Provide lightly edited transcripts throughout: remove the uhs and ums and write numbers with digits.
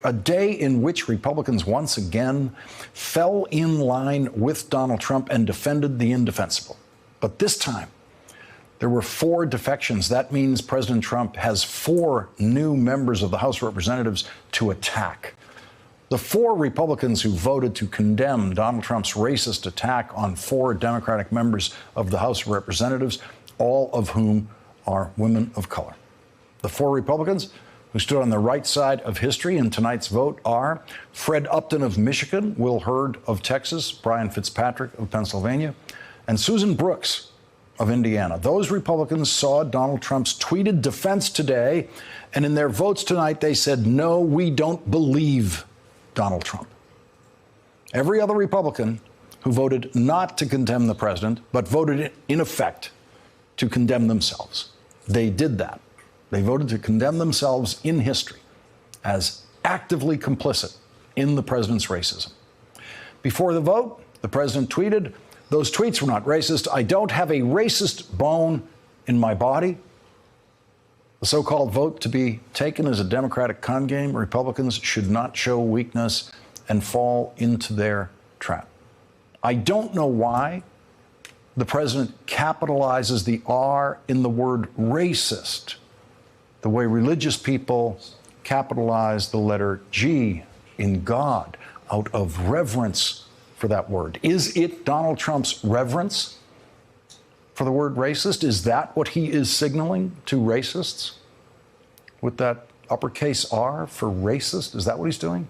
A day in which Republicans once again fell in line with Donald Trump and defended the indefensible. But this time, there were 4 defections. That means President Trump has 4 new members of the House of Representatives to attack. The 4 Republicans who voted to condemn Donald Trump's racist attack on 4 Democratic members of the House of Representatives, all of whom are women of color. The 4 Republicans who stood on the right side of history in tonight's vote are Fred Upton of Michigan, Will Hurd of Texas, Brian Fitzpatrick of Pennsylvania, and Susan Brooks of Indiana. Those Republicans saw Donald Trump's tweeted defense today, and in their votes tonight, they said, no, we don't believe Donald Trump. Every other Republican who voted not to condemn the president, but voted in effect to condemn themselves. They did that. They voted to condemn themselves in history as actively complicit in the president's racism. Before the vote, the president tweeted, those tweets were not racist. I don't have a racist bone in my body. The so-called vote to be taken as a Democratic con game. Republicans should not show weakness and fall into their trap. I don't know why the president capitalizes the R in the word racist, the way religious people capitalize the letter G in God out of reverence for that word. Is it Donald Trump's reverence for the word racist? Is that what he is signaling to racists with that uppercase R for racist? Is that what he's doing?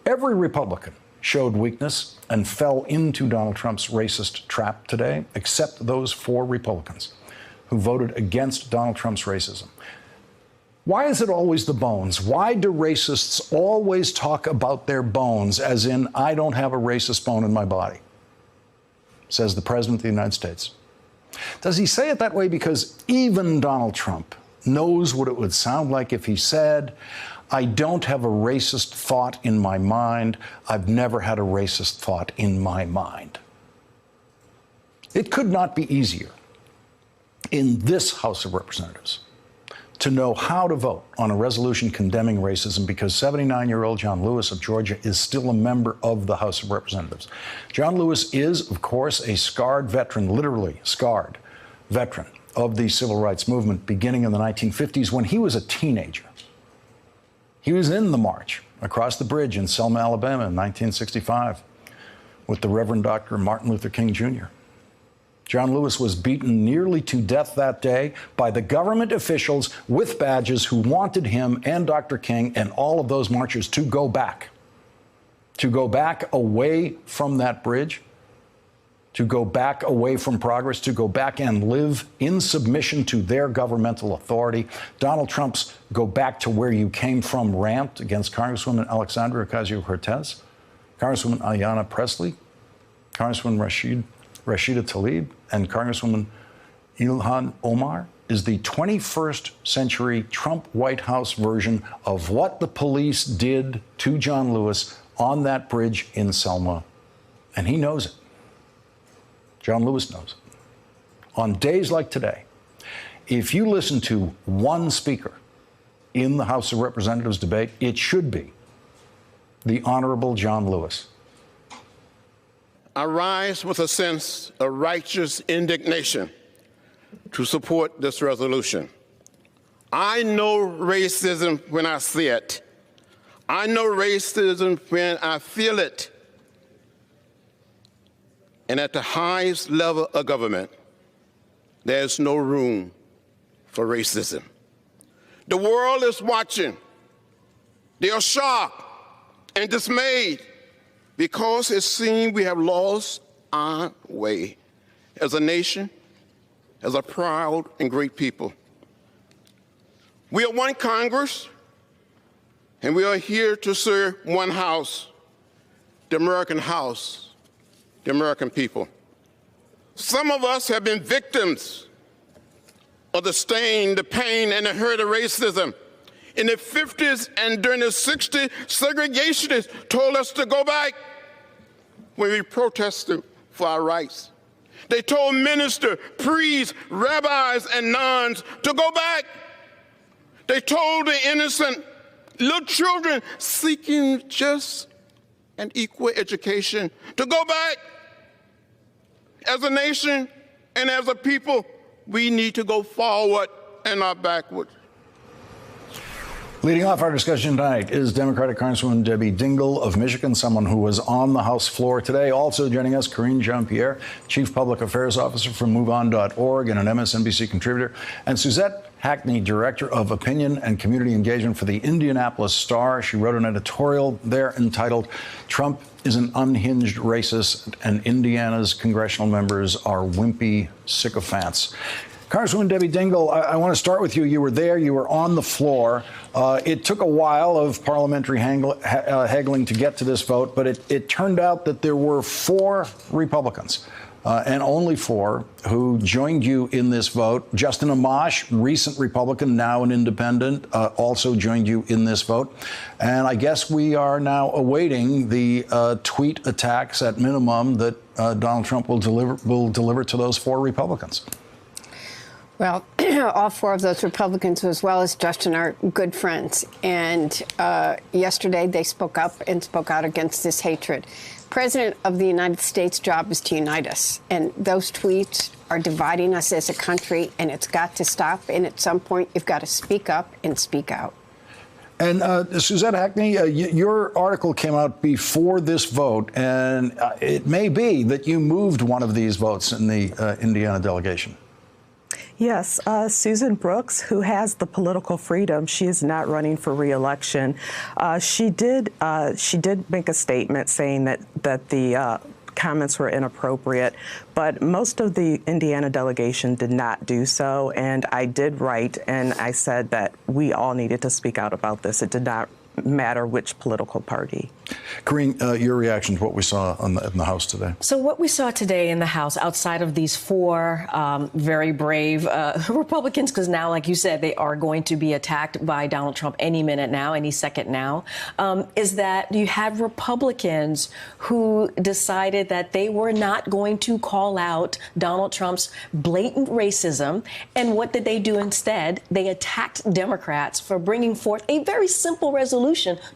Every Republican showed weakness and fell into Donald Trump's racist trap today, except those 4 Republicans who voted against Donald Trump's racism. Why is it always the bones? Why do racists always talk about their bones, as in, I don't have a racist bone in my body, says the President of the United States? Does he say it that way because even Donald Trump knows what it would sound like if he said, I don't have a racist thought in my mind. I've never had a racist thought in my mind. It could not be easier in this House of Representatives to know how to vote on a resolution condemning racism, because 79-year-old John Lewis of Georgia is still a member of the House of Representatives. John Lewis is, of course, a scarred veteran, literally scarred veteran of the civil rights movement beginning in the 1950s when he was a teenager. He was in the march across the bridge in Selma, Alabama in 1965 with the Reverend Dr. Martin Luther King Jr. John Lewis was beaten nearly to death that day by the government officials with badges who wanted him and Dr. King and all of those marchers to go back away from that bridge, to go back away from progress, to go back and live in submission to their governmental authority. Donald Trump's "go back to where you came from" rant against Congresswoman Alexandria Ocasio-Cortez, Congresswoman Ayanna Pressley, Congresswoman Rashida Tlaib, and Congresswoman Ilhan Omar is the 21st century Trump White House version of what the police did to John Lewis on that bridge in Selma. And he knows it. John Lewis knows it. On days like today, if you listen to one speaker in the House of Representatives debate, it should be the Honorable John Lewis. I rise with a sense of righteous indignation to support this resolution. I know racism when I see it. I know racism when I feel it. And at the highest level of government, there's no room for racism. The world is watching. They are shocked and dismayed because it seems we have lost our way as a nation, as a proud and great people. We are one Congress, and we are here to serve one House, the American House, the American people. Some of us have been victims of the stain, the pain, and the hurt of racism. In the 50s and during the 60s, segregationists told us to go back when we protested for our rights. They told ministers, priests, rabbis, and nuns to go back. They told the innocent little children seeking just an equal education, to go back as a nation and as a people. We need to go forward and not backward. Leading off our discussion tonight is Democratic Congresswoman Debbie Dingell of Michigan, someone who was on the House floor today. Also joining us, Karine Jean-Pierre, Chief Public Affairs Officer from MoveOn.org and an MSNBC contributor, and Suzette Hackney, Director of Opinion and Community Engagement for the Indianapolis Star. She wrote an editorial there entitled, "Trump is an unhinged racist and Indiana's congressional members are wimpy sycophants." Congresswoman Debbie Dingell, I want to start with you. You were there. You were on the floor. It took a while of parliamentary haggling to get to this vote, but it turned out that there were 4 Republicans, and only 4, who joined you in this vote. Justin Amash, recent Republican, now an independent, also joined you in this vote. And I guess we are now awaiting the tweet attacks at minimum that Donald Trump will deliver to those 4 Republicans. Well, all 4 of those Republicans, as well as Justin, are good friends. And yesterday they spoke up and spoke out against this hatred. President of the United States' job is to unite us. And those tweets are dividing us as a country, and it's got to stop. And at some point, you've got to speak up and speak out. And Suzette Hackney, your article came out before this vote, and it may be that you moved one of these votes in the Indiana delegation. Yes, Susan Brooks, who has the political freedom, she is not running for re-election. She did make a statement saying that the comments were inappropriate, but most of the Indiana delegation did not do so. And I did write, and I said that we all needed to speak out about this. It did not matter which political party. Karine, your reaction to what we saw in the House today? So what we saw today in the House, outside of these 4 very brave Republicans, because now, like you said, they are going to be attacked by Donald Trump any minute now, any second now, is that you have Republicans who decided that they were not going to call out Donald Trump's blatant racism. And what did they do instead? They attacked Democrats for bringing forth a very simple resolution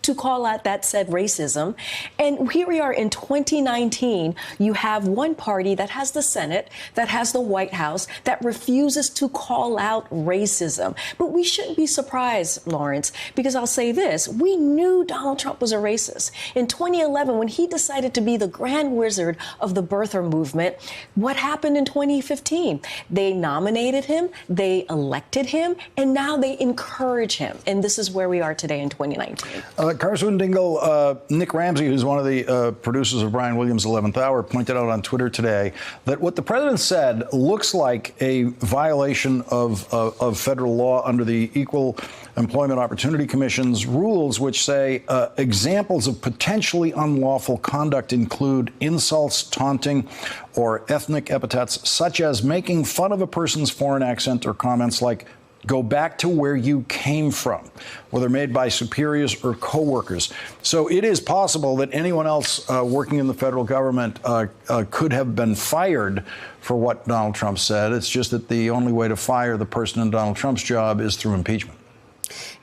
to call out that said racism. And here we are in 2019. You have one party that has the Senate, that has the White House, that refuses to call out racism. But we shouldn't be surprised, Lawrence, because I'll say this. We knew Donald Trump was a racist. In 2011, when he decided to be the grand wizard of the birther movement, what happened in 2015? They nominated him, they elected him, and now they encourage him. And this is where we are today in 2019. Congresswoman Dingell, Nick Ramsey, who's one of the producers of Brian Williams' 11th Hour, pointed out on Twitter today that what the president said looks like a violation of federal law under the Equal Employment Opportunity Commission's rules, which say examples of potentially unlawful conduct include insults, taunting, or ethnic epithets, such as making fun of a person's foreign accent or comments like "go back to where you came from," whether made by superiors or coworkers. So it is possible that anyone else working in the federal government could have been fired for what Donald Trump said. It's just that the only way to fire the person in Donald Trump's job is through impeachment.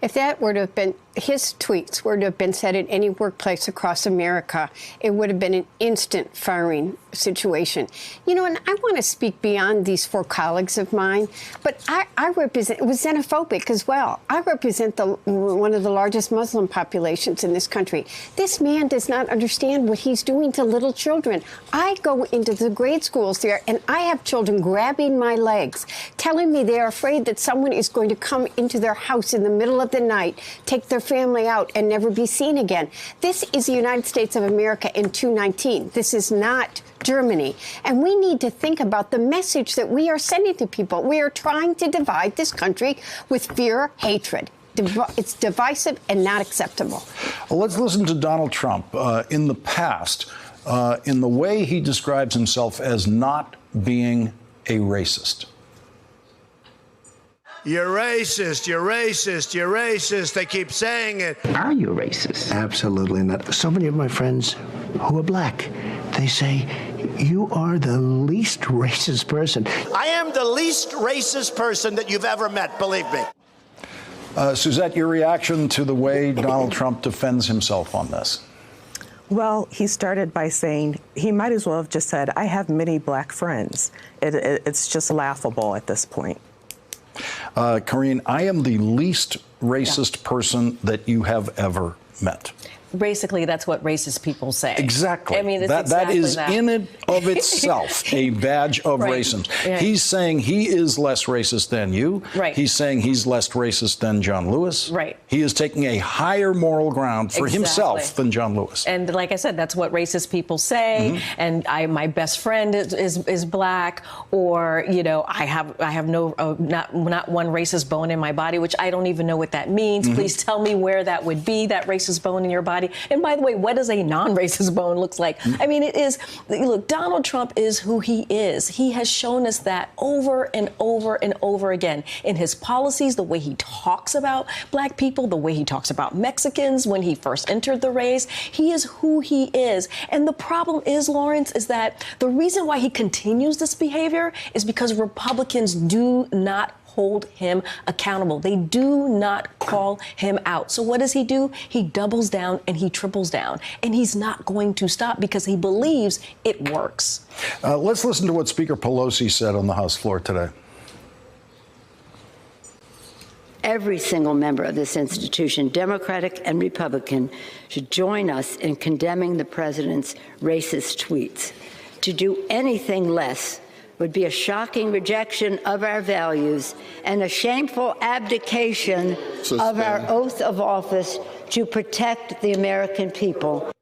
If that were to have been, his tweets were to have been said in any workplace across America, it would have been an instant firing situation. You know, and I want to speak beyond these 4 colleagues of mine, but I represent, it was xenophobic as well. I represent one of the largest Muslim populations in this country. This man does not understand what he's doing to little children. I go into the grade schools there, and I have children grabbing my legs, telling me they're afraid that someone is going to come into their house in the middle of the night, take their family out, and never be seen again. This is the United States of America in 2019. This is not Germany. And we need to think about the message that we are sending to people. We are trying to divide this country with fear, hatred. It's divisive and not acceptable. Well, let's listen to Donald Trump in the past, in the way he describes himself as not being a racist. You're racist, you're racist, you're racist. They keep saying it. Are you racist? Absolutely not. So many of my friends who are black, they say, you are the least racist person. I am the least racist person that you've ever met, believe me. Suzette, your reaction to the way Donald Trump defends himself on this? Well, he started by saying he might as well have just said, I have many black friends. It's just laughable at this point. Karine, I am the least racist person that you have ever met. Basically, that's what racist people say. Exactly. I mean, that is in and of itself a badge of Right. racism. Yeah. He's saying he is less racist than you. Right. He's saying he's less racist than John Lewis. Right. He is taking a higher moral ground for himself than John Lewis. And like I said, that's what racist people say. And my best friend is black, or I have no not one racist bone in my body, which I don't even know what that means. Please tell me where that would be, that racist bone in your body. And by the way, what does a non-racist bone looks like? I mean, it is, look, Donald Trump is who he is. He has shown us that over and over and over again in his policies, the way he talks about black people, the way he talks about Mexicans when he first entered the race. He is who he is. And the problem is, Lawrence, is that the reason why he continues this behavior is because Republicans do not hold him accountable. They do not call him out. So what does he do? He doubles down and he triples down. And he's not going to stop because he believes it works. Let's listen to what Speaker Pelosi said on the House floor today. Every single member of this institution, Democratic and Republican, should join us in condemning the president's racist tweets. To do anything less would be a shocking rejection of our values and a shameful abdication of our oath of office to protect the American people.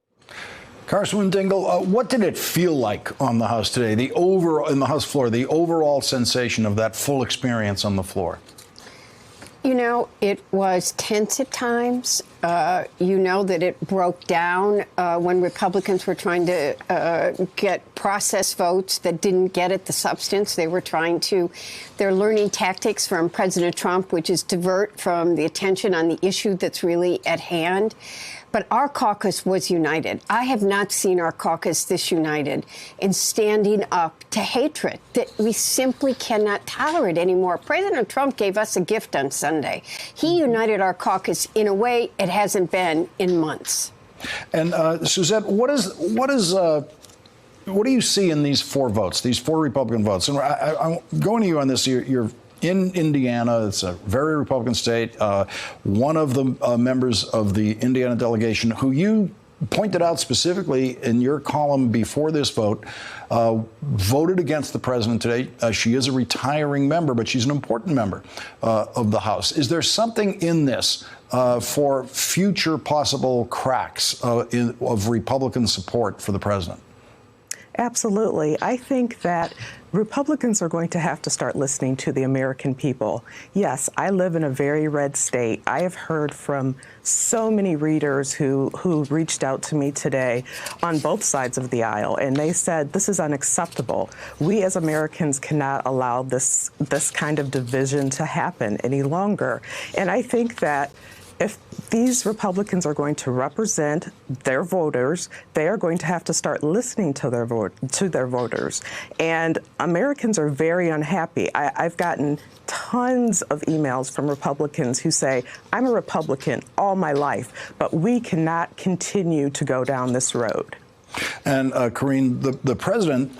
Congresswoman Dingell, what did it feel like on the House today, in the House floor, the overall sensation of that full experience on the floor? It was tense at times. That it broke down when Republicans were trying to get processed votes that didn't get at the substance. They're learning tactics from President Trump, which is divert from the attention on the issue that's really at hand. But our caucus was united. I have not seen our caucus this united in standing up to hatred that we simply cannot tolerate anymore. President Trump gave us a gift on Sunday. He united our caucus in a way it hasn't been in months. And Suzette, what do you see in these four votes, these four Republican votes? And I'm going to you on this. You're in Indiana. It's a very Republican state. One of the members of the Indiana delegation, who you pointed out specifically in your column before this vote, voted against the president today. She is a retiring member, but she's an important member of the House. Is there something in this for future possible cracks of Republican support for the president? Absolutely. I think that Republicans are going to have to start listening to the American people. Yes, I live in a very red state. I have heard from so many readers who reached out to me today on both sides of the aisle, and they said this is unacceptable. We as Americans cannot allow this kind of division to happen any longer. And I think that if these Republicans are going to represent their voters, they are going to have to start listening to their voters. And Americans are very unhappy. I've gotten tons of emails from Republicans who say, I'm a Republican all my life, but we cannot continue to go down this road. And Karine, the president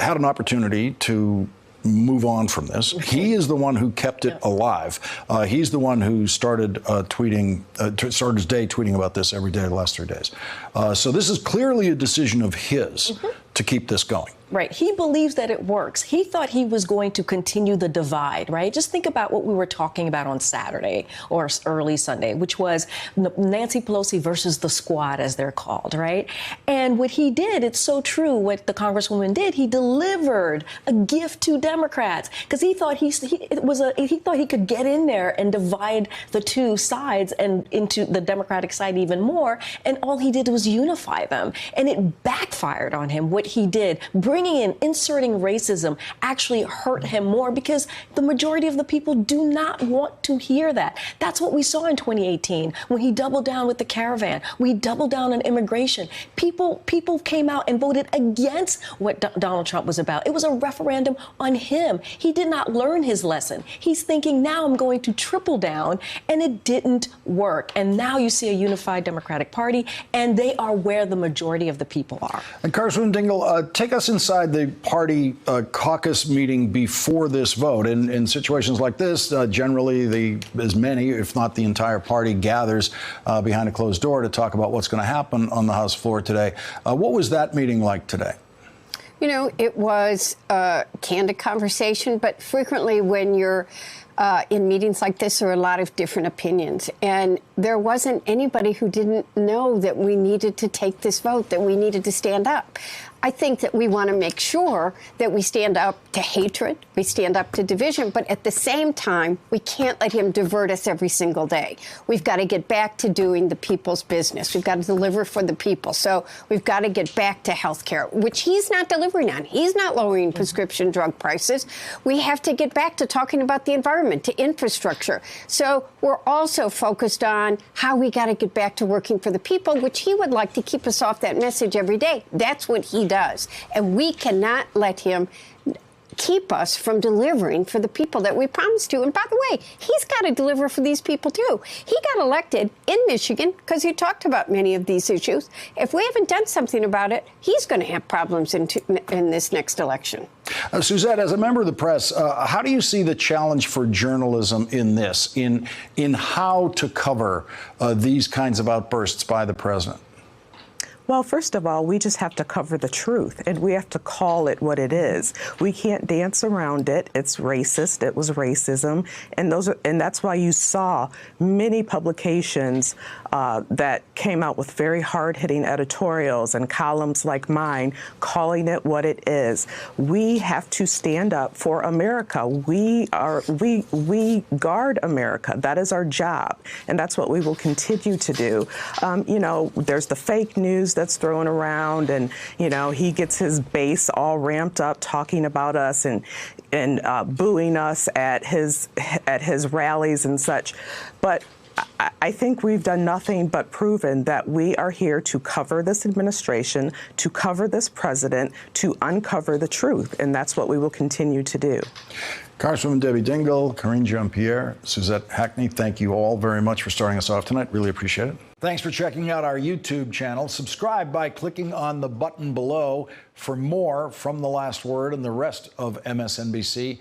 had an opportunity to move on from this. He is the one who kept it alive. He's the one who started started his day tweeting about this every day the last 3 days. So this is clearly a decision of his to keep this going. Right. He believes that it works. He thought he was going to continue the divide, right? Just think about what we were talking about on Saturday or early Sunday, which was Nancy Pelosi versus the squad, as they're called, right? And what he did, it's so true what the Congresswoman did, he delivered a gift to Democrats because he thought he thought he could get in there and divide the two sides and into the Democratic side even more. And all he did was unify them. And it backfired on him, what he did. inserting racism actually hurt him more because the majority of the people do not want to hear that. That's what we saw in 2018 when he doubled down with the caravan. We doubled down on immigration. People came out and voted against what Donald Trump was about. It was a referendum on him. He did not learn his lesson. He's thinking, now I'm going to triple down, and it didn't work. And now you see a unified Democratic Party, and they are where the majority of the people are. And Congresswoman Dingell, take us inside the party caucus meeting before this vote. In situations like this, generally as many, if not the entire party, gathers behind a closed door to talk about what's going to happen on the House floor today. What was that meeting like today? You know, it was a candid conversation, but frequently when you're in meetings like this, there are a lot of different opinions. And there wasn't anybody who didn't know that we needed to take this vote, that we needed to stand up. I think that we want to make sure that we stand up to hatred, we stand up to division, but at the same time, we can't let him divert us every single day. We've got to get back to doing the people's business. We've got to deliver for the people. So we've got to get back to health care, which he's not delivering on. He's not lowering prescription drug prices. We have to get back to talking about the environment, to infrastructure. So we're also focused on how we got to get back to working for the people, which he would like to keep us off that message every day. That's what he does. And we cannot let him keep us from delivering for the people that we promised to. And by the way, he's got to deliver for these people, too. He got elected in Michigan because he talked about many of these issues. If we haven't done something about it, he's going to have problems in this next election. Suzette, as a member of the press, how do you see the challenge for journalism in this, in how to cover these kinds of outbursts by the president? Well, first of all, we just have to cover the truth, and we have to call it what it is. We can't dance around it. It's racist. It was racism, and that's why you saw many publications that came out with very hard-hitting editorials and columns like mine, calling it what it is. We have to stand up for America. We guard America. That is our job, and that's what we will continue to do. You know, there's the fake news that's thrown around, and you know, he gets his base all ramped up talking about us and booing us at his rallies and such. But I think we've done nothing but proven that we are here to cover this administration, to cover this president, to uncover the truth, and that's what we will continue to do. Congresswoman Debbie Dingell, Karine Jean-Pierre, Suzette Hackney, thank you all very much for starting us off tonight. Really appreciate it. Thanks for checking out our YouTube channel. Subscribe by clicking on the button below for more from The Last Word and the rest of MSNBC.